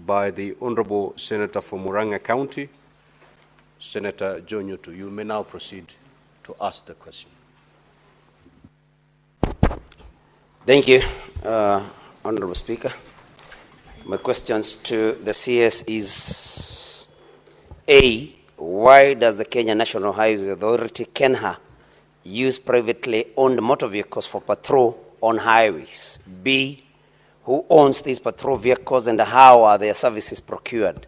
by the Honorable Senator from Murang'a County, Senator John Yutu. You may now proceed to ask the question. Thank you, Honorable Speaker. My questions to the CS is, A, why does the Kenya National Highways Authority, KENHA, use privately owned motor vehicles for patrol on highways? B, who owns these patrol vehicles and how are their services procured?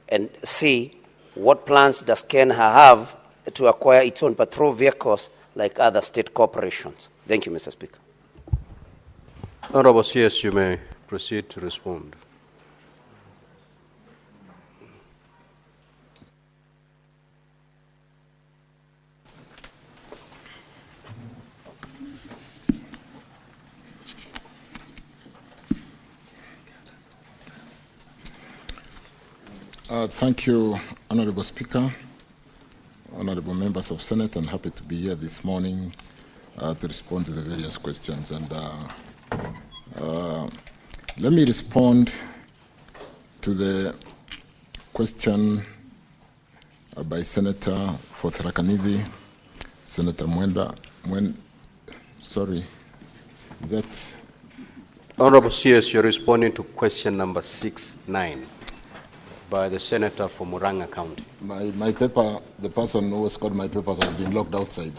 And C, what plans does KENHA have to acquire its own patrol vehicles like other state corporations? Thank you, Mr. Speaker. Honorable CS, you may proceed to respond. Thank you, Honorable Speaker, Honorable Members of Senate. I'm happy to be here this morning to respond to the various questions. And let me respond to the question by Senator for Tharaka-Nithi, Senator sorry, is that? Honorable CS, you're responding to question number 69 by the Senator for Murang'a County. My paper, the person who has got my papers has been locked outside.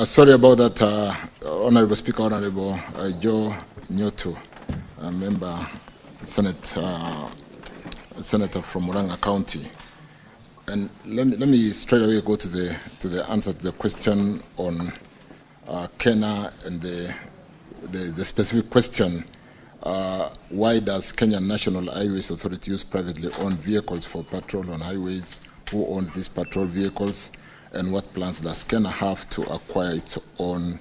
Sorry about that, Honorable Speaker, Honorable Joe Nyotu, member, Senator from Murang'a County. And let me straight away go to the answer to the question on KENHA and the specific question, why does Kenya National Highways Authority use privately owned vehicles for patrol on highways? Who owns these patrol vehicles? And what plans does KENHA have to acquire its own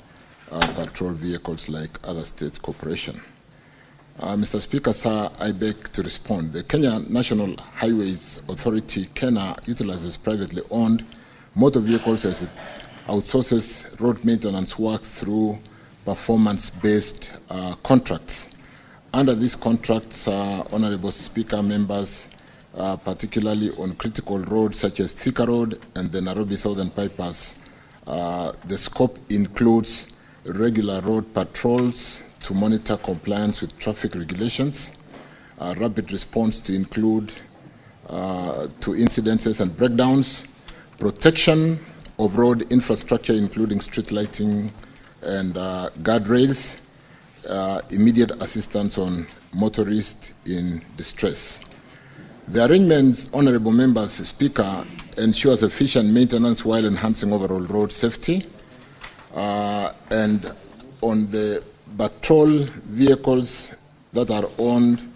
patrol vehicles like other state corporations? Mr. Speaker, sir, I beg to respond. The Kenya National Highways Authority, KENHA, utilizes privately owned motor vehicles as it outsources road maintenance works through performance-based contracts. Under these contracts, Honorable Speaker, members, particularly on critical roads such as Thika Road and the Nairobi Southern Bypass, the scope includes regular road patrols to monitor compliance with traffic regulations, rapid response to include to incidences and breakdowns, protection of road infrastructure including street lighting and guardrails, immediate assistance on motorists in distress. The arrangements, Honorable Members, Speaker, ensures efficient maintenance while enhancing overall road safety. And on the patrol vehicles that are owned,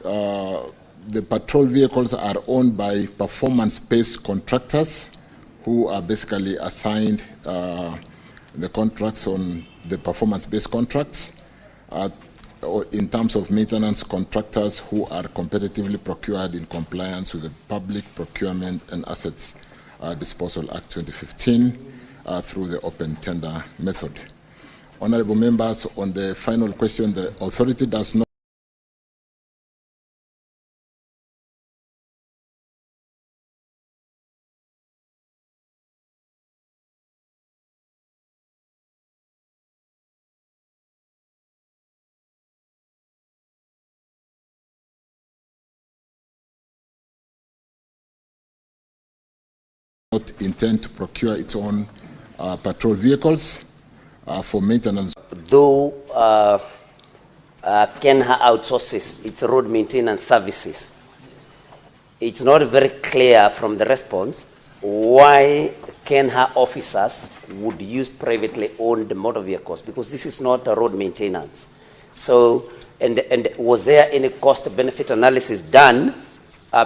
the patrol vehicles are owned by performance-based contractors who are basically assigned the contracts on the performance-based contracts. In terms of maintenance contractors who are competitively procured in compliance with the Public Procurement and Assets Disposal Act 2015 through the open tender method. Honorable members, on the final question, the authority does not intend to procure its own patrol vehicles for maintenance. Though KENHA outsources its road maintenance services, it's not very clear from the response why KENHA officers would use privately owned motor vehicles, because this is not a road maintenance. So, and was there any cost-benefit analysis done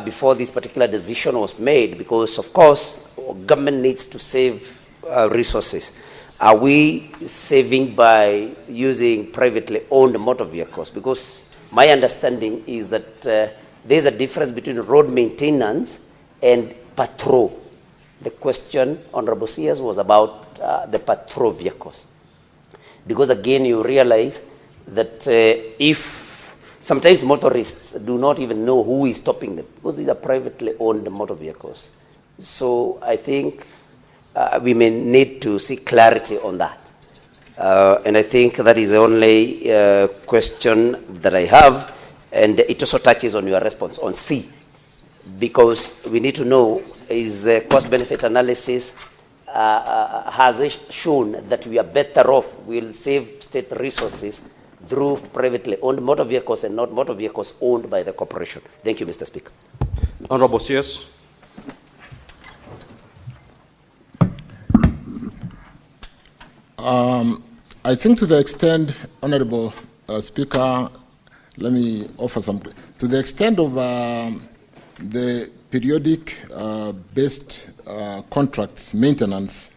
before this particular decision was made? Because, of course, government needs to save resources. Are we saving by using privately owned motor vehicles? Because my understanding is that there's a difference between road maintenance and patrol. The question, Honorable CS, was about the patrol vehicles. Because again, you realize that if sometimes motorists do not even know who is stopping them, because these are privately owned motor vehicles. So I think we may need to see clarity on that. And I think that is the only question that I have. And it also touches on your response on C. Because we need to know, is the cost-benefit analysis has it shown that we are better off, we'll save state resources through privately owned motor vehicles and not motor vehicles owned by the corporation? Thank you, Mr. Speaker. Honorable CS. I think to the extent, Honorable Speaker, let me offer some, to the extent of the periodic based contracts maintenance,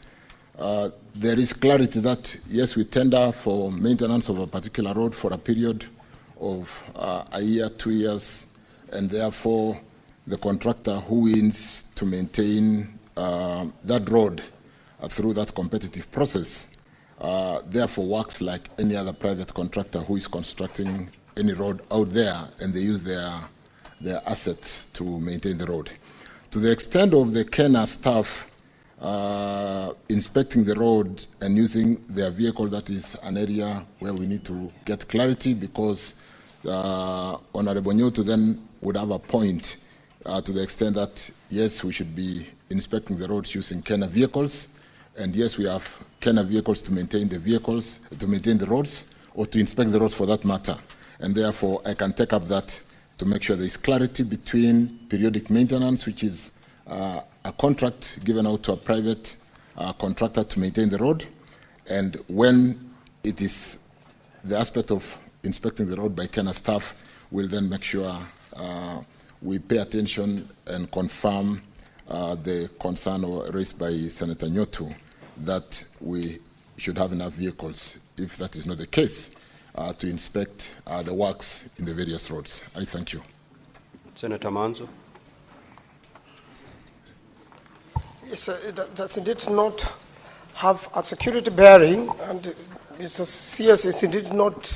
there is clarity that yes, we tender for maintenance of a particular road for a period of a year, 2 years, and therefore the contractor who wins to maintain that road through that competitive process therefore works like any other private contractor who is constructing any road out there, and they use their assets to maintain the road. To the extent of the Kenya staff inspecting the road and using their vehicle, that is an area where we need to get clarity, because Honorable Nyoto then would have a point to the extent that yes, we should be inspecting the roads using Kenya vehicles, and yes, we have Kenya vehicles to maintain the vehicles, to maintain the roads, or to inspect the roads for that matter. And therefore, I can take up that to make sure there is clarity between periodic maintenance, which is a contract given out to a private contractor to maintain the road, and when it is the aspect of inspecting the road by Kenya staff, we'll then make sure we pay attention and confirm the concern raised by Senator Nyoto that we should have enough vehicles, if that is not the case, to inspect the works in the various roads. I thank you. Senator Manzo. Yes, does indeed not have a security bearing, and Mr. CS, is indeed not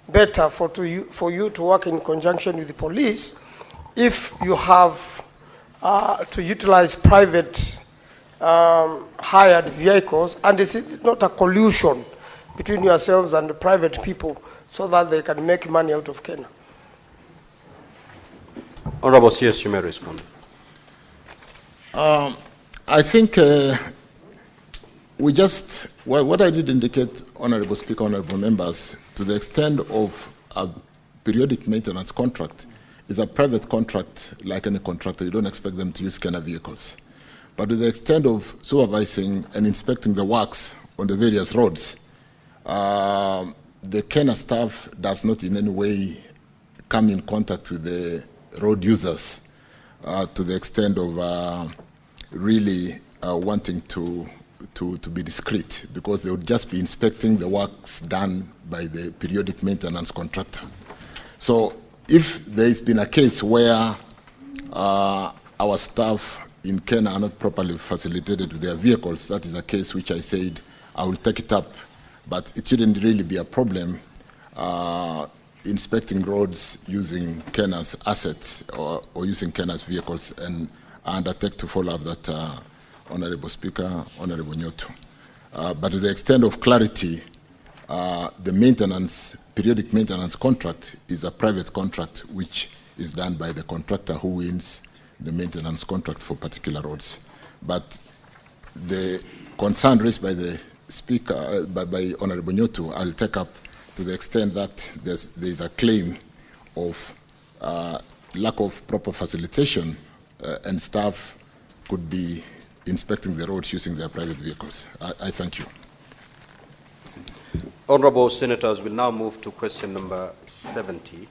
better for you to work in conjunction with the police if you have to utilize private hired vehicles, and is it not a collusion between yourselves and the private people so that they can make money out of Kenya? Honorable CS, you may respond. I think we just, what I did indicate, Honorable Speaker, Honorable Members, to the extent of a periodic maintenance contract is a private contract like any contractor. You don't expect them to use Kenya vehicles. But to the extent of supervising and inspecting the works on the various roads, the Kenya staff does not in any way come in contact with the road users to the extent of really wanting to be discreet, because they would just be inspecting the works done by the periodic maintenance contractor. So if there has been a case where our staff in Kenya are not properly facilitated with their vehicles, that is a case which I said I will take it up, but it shouldn't really be a problem inspecting roads using Kenya's assets or using Kenya's vehicles, and I undertake to follow up that, Honorable Speaker, Honorable Nyoto. But to the extent of clarity, the maintenance, periodic maintenance contract is a private contract which is done by the contractor who wins the maintenance contract for particular roads. But the concern raised by the Speaker, by Honorable Nyoto, I'll take up to the extent that there is a claim of lack of proper facilitation and staff could be inspecting the roads using their private vehicles. I thank you. Honourable Senators, we'll now move to question number 70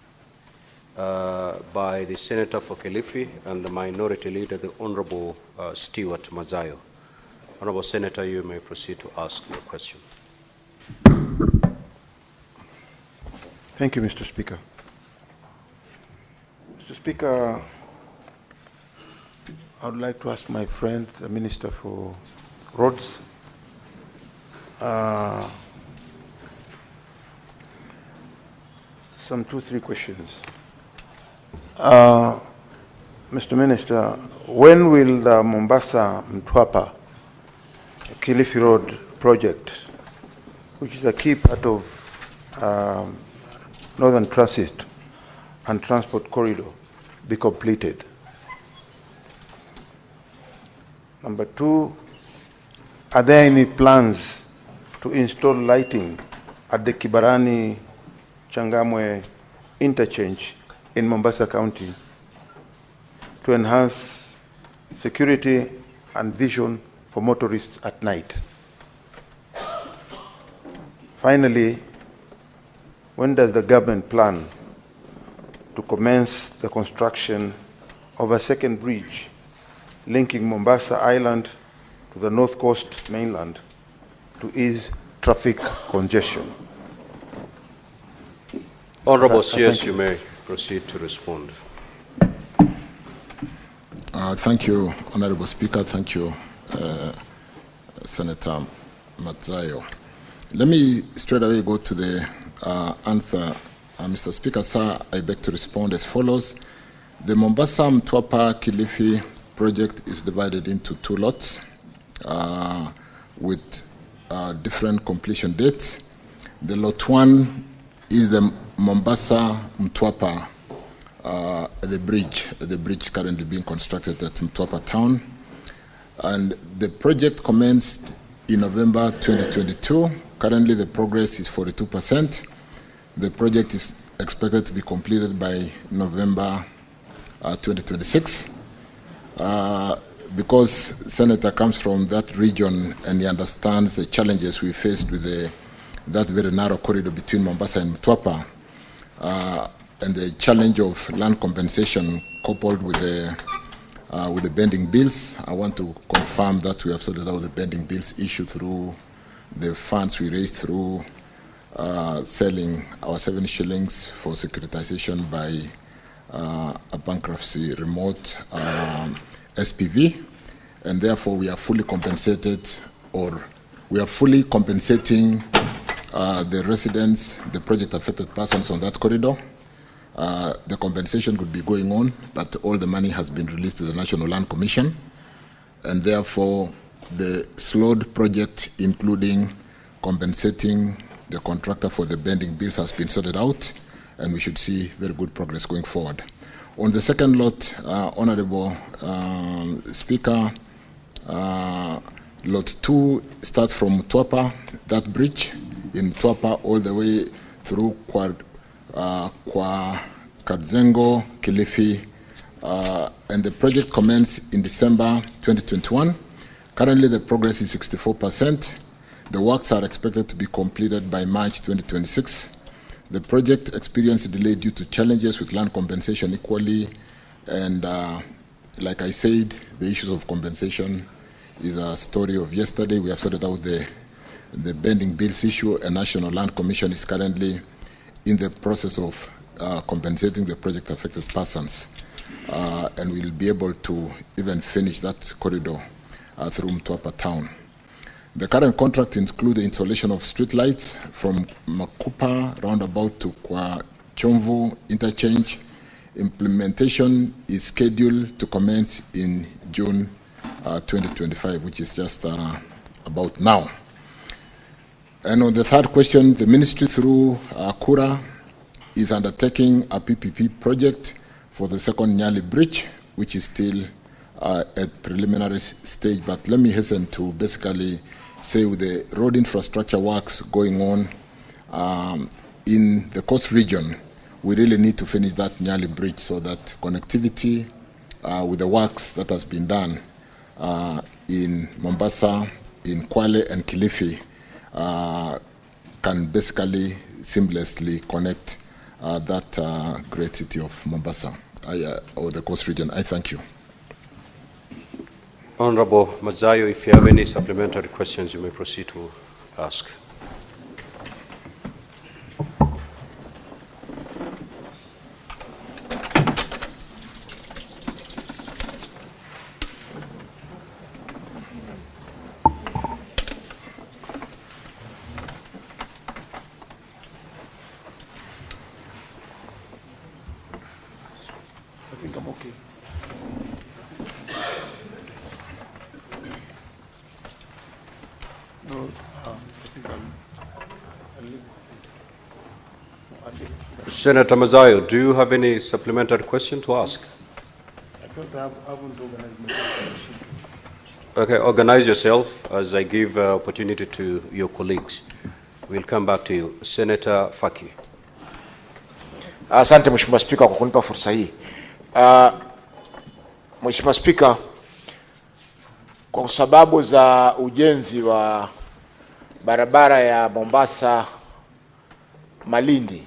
by the Senator for Kilifi and the Minority Leader, the Honourable Stewart Mazayo. Honourable Senator, you may proceed to ask your question. Thank you, Mr. Speaker. Mr. Speaker, I would like to ask my friend, the Minister for Roads, some 2-3 questions. Mr. Minister, when will the Mombasa-Mtwapa Kilifi Road project, which is a key part of Northern Transit and Transport Corridor, be completed? Number 2, are there any plans to install lighting at the Kibarani Changamwe interchange in Mombasa County to enhance security and vision for motorists at night? Finally, when does the government plan to commence the construction of a second bridge linking Mombasa Island to the North Coast mainland to ease traffic congestion? Honourable CS, you may proceed to respond. Thank you, Honourable Speaker. Thank you, Senator Mazayo. Let me straight away go to the answer. Mr. Speaker, sir, I beg to respond as follows. The Mombasa-Mtwapa Kilifi project is divided into 2 lots with different completion dates. The lot 1 is the Mombasa-Mtwapa, the bridge currently being constructed at Mtwapa town. And the project commenced in November 2022. Currently the progress is 42%. The project is expected to be completed by November 2026. Because Senator comes from that region and he understands the challenges we faced with that very narrow corridor between Mombasa and Mtwapa, and the challenge of land compensation coupled with the bending bills, I want to confirm that we have sorted out the bending bills issue through the funds we raised through selling our 7 shillings for securitization by a bankruptcy remote SPV, and therefore we are fully compensated, or we are fully compensating the residents, the project affected persons on that corridor. The compensation could be going on, but all the money has been released to the National Land Commission, and therefore the slowed project, including compensating the contractor for the bending bills, has been sorted out, and we should see very good progress going forward. On the second lot, Honourable Speaker, lot 2 starts from Mtwapa, that bridge in Mtwapa, all the way through Kadzengo, Kilifi, and the project commenced in December 2021. Currently the progress is 64%. The works are expected to be completed by March 2026. The project experienced a delay due to challenges with land compensation equally, and like I said, the issues of compensation is a story of yesterday. We have sorted out the bending bills issue, and National Land Commission is currently in the process of compensating the project affected persons, and we'll be able to even finish that corridor through Mtwapa town. The current contract includes the installation of street lights from Makupa roundabout to Kwa Chomvu interchange. Implementation is scheduled to commence in June 2025, which is just about now. And on the third question, the ministry through Kura is undertaking a PPP project for the second Nyali Bridge, which is still at preliminary stage. But let me hasten to basically say, with the road infrastructure works going on in the coast region, we really need to finish that Nyali Bridge so that connectivity with the works that has been done in Mombasa, in Kwale and Kilifi can basically seamlessly connect that great city of Mombasa or the coast region. I thank you. Honorable Mazayo, if you have any supplementary questions, you may proceed to ask. I think I'm okay. No, I think Senator Mazayo, do you have any supplementary question to ask? I felt I haven't organized myself. Okay, organize yourself as I give opportunity to your colleagues. We'll come back to you. Senator Faki. Asante Mheshimiwa Spika kwa kunipa fursa hii. Mheshimiwa Spika, kwa sababu za ujenzi wa barabara ya Mombasa Malindi,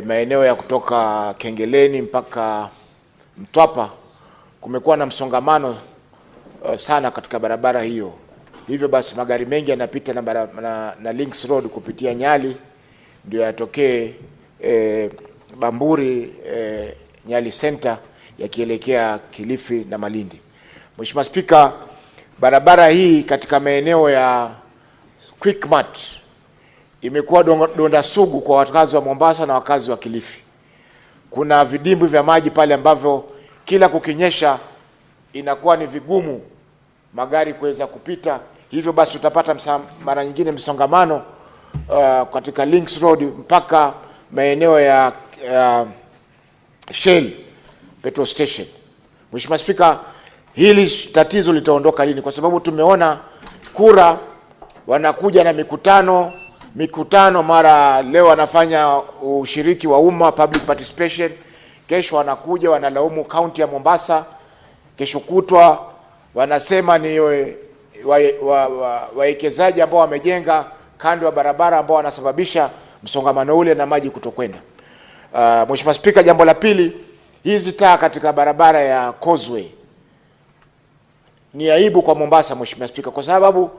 maeneo ya kutoka Kengeleni mpaka Mtwapa, kumekuwa na msongamano sana katika barabara hiyo. Hivyo basi magari mengi yanapita na Links Road kupitia Nyali ndio yatokee Bamburi Nyali Center yakielekea Kilifi na Malindi. Mheshimiwa Spika, barabara hii katika maeneo ya Quickmart imekuwa donda sugu kwa wakazi wa Mombasa na wakazi wa Kilifi. Kuna vidimbwi vya maji pale ambavyo kila kukinyesha inakuwa ni vigumu magari kuweza kupita. Hivyo basi utapata mara nyingine msongamano katika Links Road mpaka maeneo ya Shell petrol station. Mheshimiwa Spika, hili tatizo litaondoka lini? Kwa sababu tumeona kura wanakuja na mikutano mara leo wanafanya ushiriki wa umma, public participation, kesho wanakuja wanalaumu kaunti ya Mombasa, kesho kutwa wanasema ni wawekezaji ambao wamejenga kando ya barabara ambao wanasababisha msongamano ule na maji kutokwenda. Mheshimiwa Spika, jambo la pili, hizi taa katika barabara ya Causeway ni aibu kwa Mombasa Mheshimiwa Spika, kwa sababu